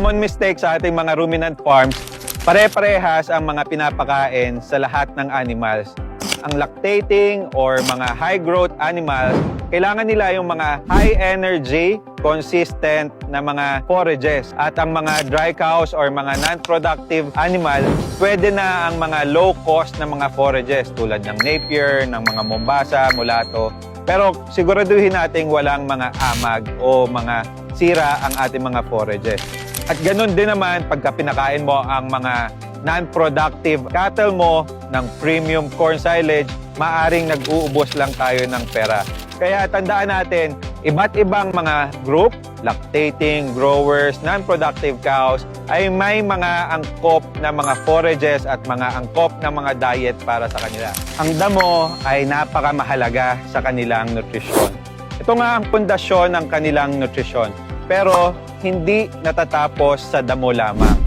common mistake sa ating mga ruminant farms, pare-parehas ang mga pinapakain sa lahat ng animals. Ang lactating or mga high-growth animals, kailangan nila yung mga high-energy, consistent na mga forages. At ang mga dry cows or mga non-productive animal, pwede na ang mga low-cost na mga forages tulad ng Napier, ng mga Mombasa, Mulato. Pero siguraduhin natin walang mga amag o mga sira ang ating mga forages. At ganun din naman pagka pinakain mo ang mga non-productive cattle mo ng premium corn silage, maaring nag-uubos lang tayo ng pera. Kaya tandaan natin, iba't ibang mga group, lactating, growers, non-productive cows, ay may mga angkop na mga forages at mga angkop na mga diet para sa kanila. Ang damo ay napakamahalaga sa kanilang nutrisyon. Ito nga ang pundasyon ng kanilang nutrisyon. Pero hindi natatapos sa damo lamang.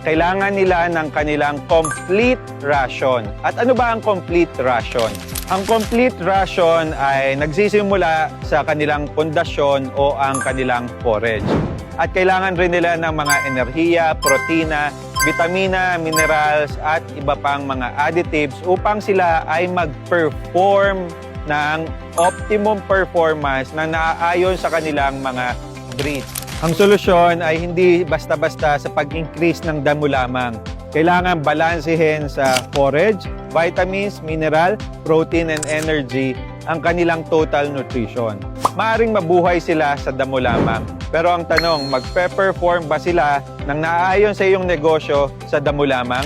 Kailangan nila ng kanilang complete ration. At ano ba ang complete ration? Ang complete ration ay nagsisimula sa kanilang pundasyon o ang kanilang forage. At kailangan rin nila ng mga enerhiya, protina, vitamina, minerals at iba pang mga additives upang sila ay mag-perform ng optimum performance na naaayon sa kanilang mga breeds. Ang solusyon ay hindi basta-basta sa pag-increase ng damo lamang. Kailangan balansehin sa forage, vitamins, mineral, protein, and energy ang kanilang total nutrition. Maaring mabuhay sila sa damo lamang. Pero ang tanong, magpe-perform ba sila ng naaayon sa iyong negosyo sa damo lamang?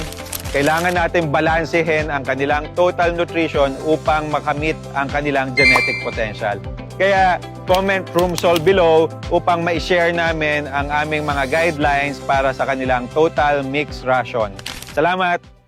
Kailangan natin balansehin ang kanilang total nutrition upang makamit ang kanilang genetic potential. Kaya comment room solve below upang ma-share namin ang aming mga guidelines para sa kanilang total mixed ration. Salamat!